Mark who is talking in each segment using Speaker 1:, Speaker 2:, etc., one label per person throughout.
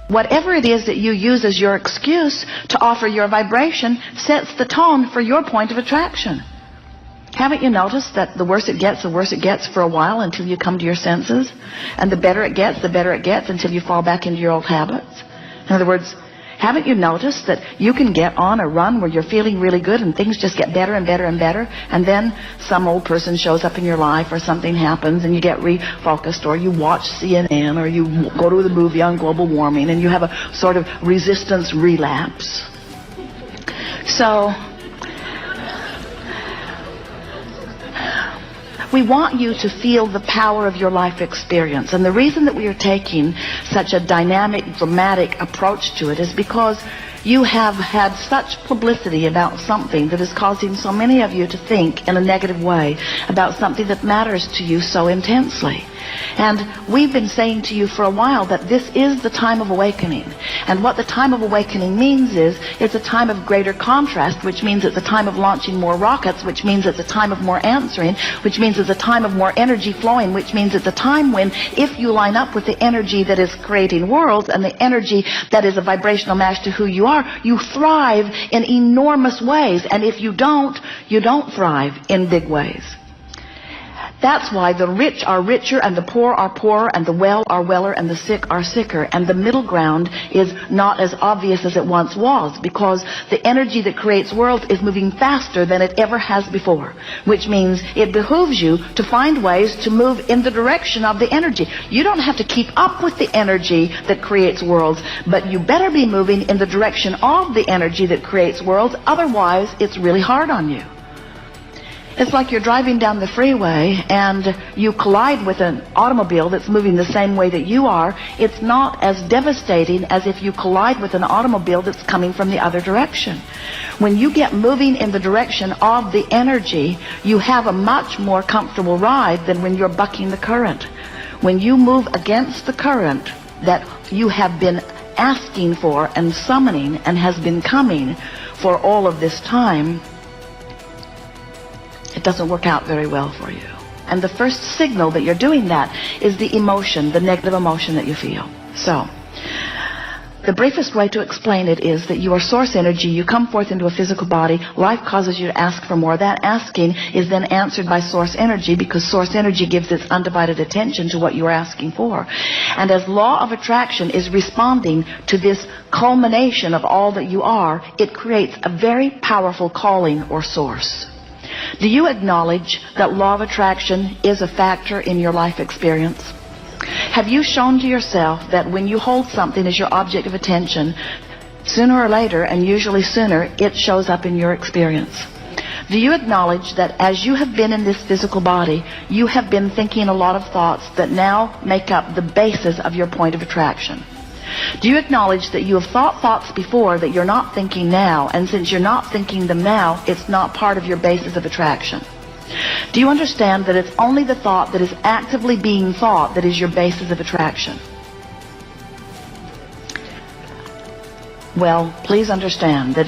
Speaker 1: Whatever it is that you use as your excuse to offer your vibration sets the tone for your point of attraction. Haven't you noticed that the worse it gets for a while until you come to your senses? And the better it gets until you fall back into your old habits? In other words, haven't you noticed that you can get on a run where you're feeling really good and things just get better and better and better, and then some old person shows up in your life or something happens and you get refocused, or you watch CNN, or you go to the movie on global warming and you have a sort of resistance relapse? So we want you to feel the power of your life experience. And the reason that we are taking such a dynamic, dramatic approach to it is because you have had such publicity about something that is causing so many of you to think in a negative way about something that matters to you so intensely. And we've been saying to you for a while that this is the time of awakening. And what the time of awakening means is it's a time of greater contrast, which means it's a time of launching more rockets, which means it's a time of more answering, which means it's a time of more energy flowing, which means it's a time when, if you line up with the energy that is creating worlds and the energy that is a vibrational match to who you are, you thrive in enormous ways. And if you don't thrive in big ways. That's why the rich are richer and the poor are poorer and the well are weller and the sick are sicker. And the middle ground is not as obvious as it once was, because the energy that creates worlds is moving faster than it ever has before, which means it behooves you to find ways to move in the direction of the energy. You don't have to keep up with the energy that creates worlds, but you better be moving in the direction of the energy that creates worlds. Otherwise, it's really hard on you. It's like you're driving down the freeway and you collide with an automobile that's moving the same way that you are. It's not as devastating as if you collide with an automobile that's coming from the other direction. When you get moving in the direction of the energy, you have a much more comfortable ride than when you're bucking the current. When you move against the current that you have been asking for and summoning and has been coming for all of this time, it doesn't work out very well for you. And the first signal that you're doing that is the emotion, the negative emotion that you feel. So, the briefest way to explain it is that you are source energy. You come forth into a physical body. Life causes you to ask for more. That asking is then answered by source energy, because source energy gives its undivided attention to what you are asking for. And as law of attraction is responding to this culmination of all that you are, it creates a very powerful calling or source. Do you acknowledge that law of attraction is a factor in your life experience? Have you shown to yourself that when you hold something as your object of attention, sooner or later, and usually sooner, it shows up in your experience? Do you acknowledge that as you have been in this physical body, you have been thinking a lot of thoughts that now make up the basis of your point of attraction? Do you acknowledge that you have thought thoughts before that you're not thinking now, and since you're not thinking them now, it's not part of your basis of attraction? Do you understand that it's only the thought that is actively being thought that is your basis of attraction? Well, please understand that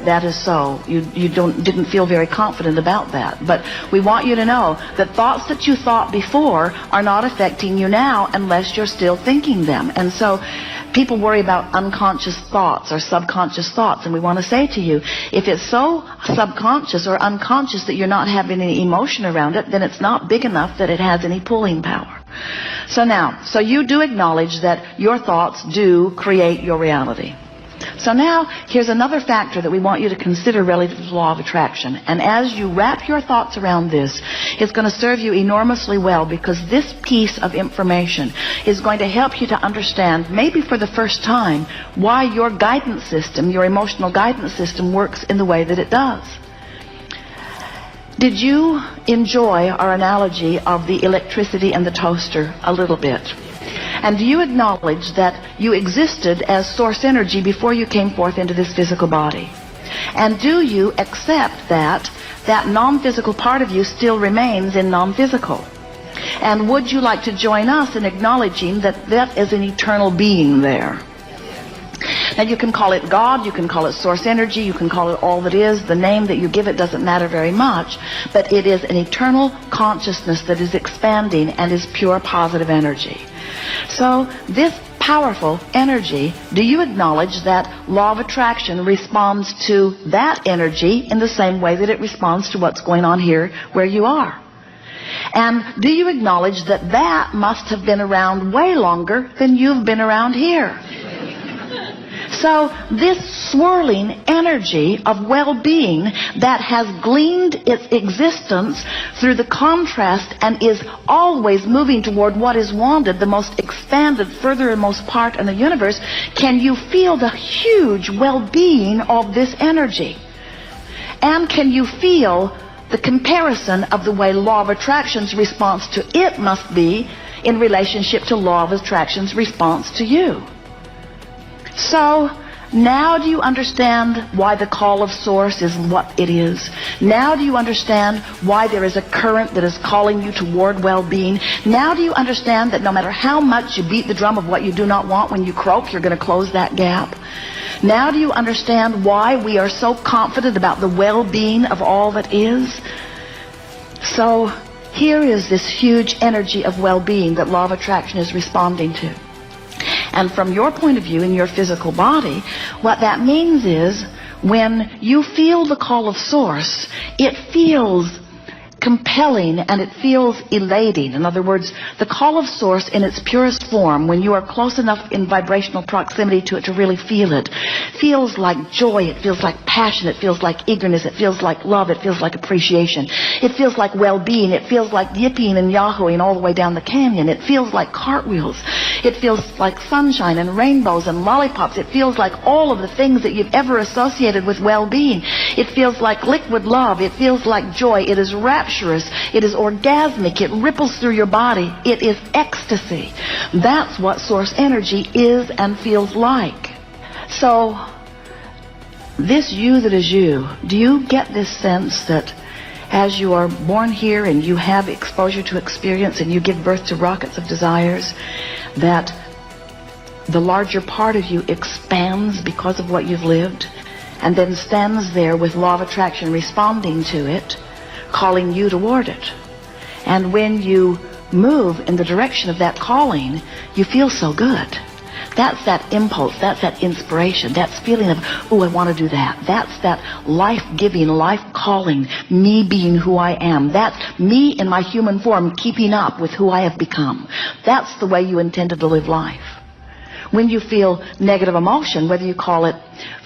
Speaker 1: that is so. You didn't feel very confident about that. But we want you to know that thoughts that you thought before are not affecting you now unless you're still thinking them. And so people worry about unconscious thoughts or subconscious thoughts. And we want to say to you, if it's so subconscious or unconscious that you're not having any emotion around it, then it's not big enough that it has any pulling power. So you do acknowledge that your thoughts do create your reality. So now, here's another factor that we want you to consider relative to the law of attraction. And as you wrap your thoughts around this, it's going to serve you enormously well, because this piece of information is going to help you to understand, maybe for the first time, why your guidance system, your emotional guidance system, works in the way that it does. Did you enjoy our analogy of the electricity and the toaster a little bit? And do you acknowledge that you existed as source energy before you came forth into this physical body? And do you accept that non-physical part of you still remains in non-physical? And would you like to join us in acknowledging that that is an eternal being there? Now, you can call it God, you can call it source energy, you can call it all that is. The name that you give it doesn't matter very much, but it is an eternal consciousness that is expanding and is pure positive energy. So this powerful energy, do you acknowledge that law of attraction responds to that energy in the same way that it responds to what's going on here where you are? And do you acknowledge that that must have been around way longer than you've been around here? So this swirling energy of well-being that has gleaned its existence through the contrast and is always moving toward what is wanted, the most expanded, furthermost part in the universe, can you feel the huge well-being of this energy? And can you feel the comparison of the way law of attraction's response to it must be in relationship to law of attraction's response to you? So, now do you understand why the call of Source is what it is? Now do you understand why there is a current that is calling you toward well-being? Now do you understand that no matter how much you beat the drum of what you do not want, when you croak, you're going to close that gap? Now do you understand why we are so confident about the well-being of all that is? So, here is this huge energy of well-being that law of attraction is responding to. And from your point of view in your physical body, what that means is when you feel the call of Source, it feels compelling and it feels elating. In other words, the call of Source in its purest form, when you are close enough in vibrational proximity to it to really feel it, feels like joy, it feels like passion, it feels like eagerness, it feels like love, it feels like appreciation, it feels like well-being, it feels like yipping and yahooing all the way down the canyon, it feels like cartwheels, it feels like sunshine and rainbows and lollipops, it feels like all of the things that you've ever associated with well-being, it feels like liquid love, it feels like joy, it is rapturous, it is orgasmic, it ripples through your body, it is ecstasy. That's what Source energy is and feels like. So, this you that is you, do you get this sense that as you are born here and you have exposure to experience and you give birth to rockets of desires, that the larger part of you expands because of what you've lived and then stands there with law of attraction responding to it, calling you toward it. And when you move in the direction of that calling, you feel so good. That's that impulse, that's that inspiration, that's feeling of, oh, I want to do that. That's that life-giving, life-calling, me being who I am. That's me in my human form keeping up with who I have become. That's the way you intended to live life. When you feel negative emotion, whether you call it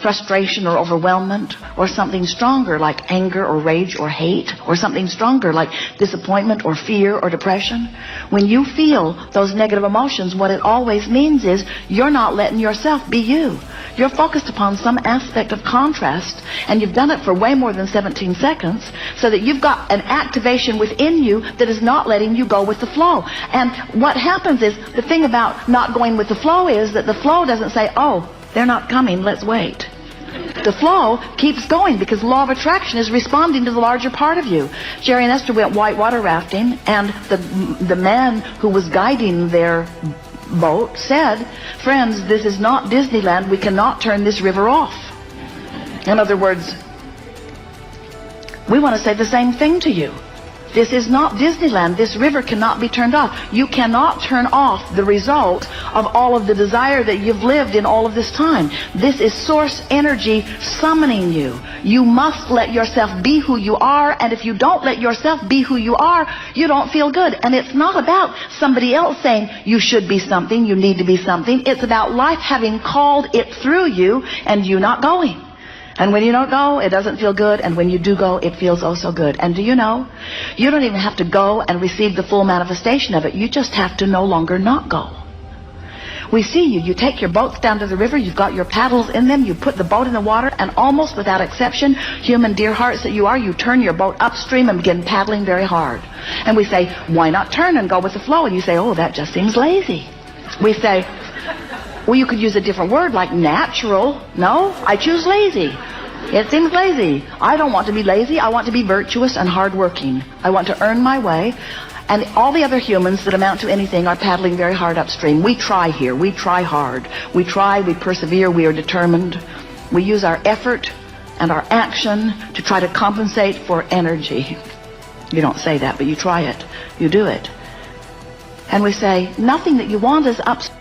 Speaker 1: frustration or overwhelmment, or something stronger like anger or rage or hate, or something stronger like disappointment or fear or depression, when you feel those negative emotions, what it always means is you're not letting yourself be you. You're focused upon some aspect of contrast, and you've done it for way more than 17 seconds, so that you've got an activation within you that is not letting you go with the flow. And what happens is, the thing about not going with the flow is that the flow doesn't say, oh, they're not coming, let's wait. The flow keeps going because law of attraction is responding to the larger part of you. Jerry and Esther went whitewater rafting, and the man who was guiding their boat said, friends, this is not Disneyland, we cannot turn this river off. In other words, we want to say the same thing to you. This is not Disneyland. This river cannot be turned off. You cannot turn off the result of all of the desire that you've lived in all of this time. This is Source energy summoning you. You must let yourself be who you are, and if you don't let yourself be who you are, you don't feel good. And it's not about somebody else saying you should be something, you need to be something. It's about life having called it through you and you not going. And when you don't go, it doesn't feel good. And when you do go, it feels oh so good. And do you know, you don't even have to go and receive the full manifestation of it. You just have to no longer not go. We see you. You take your boats down to the river. You've got your paddles in them. You put the boat in the water. And almost without exception, human dear hearts that you are, you turn your boat upstream and begin paddling very hard. And we say, why not turn and go with the flow? And you say, oh, that just seems lazy. We say, well, you could use a different word like natural. No, I choose lazy. It seems lazy. I don't want to be lazy. I want to be virtuous and hardworking. I want to earn my way. And all the other humans that amount to anything are paddling very hard upstream. We try here. We try hard. We try, we persevere, we are determined. We use our effort and our action to try to compensate for energy. You don't say that, but you try it. You do it. And we say, nothing that you want is upstream.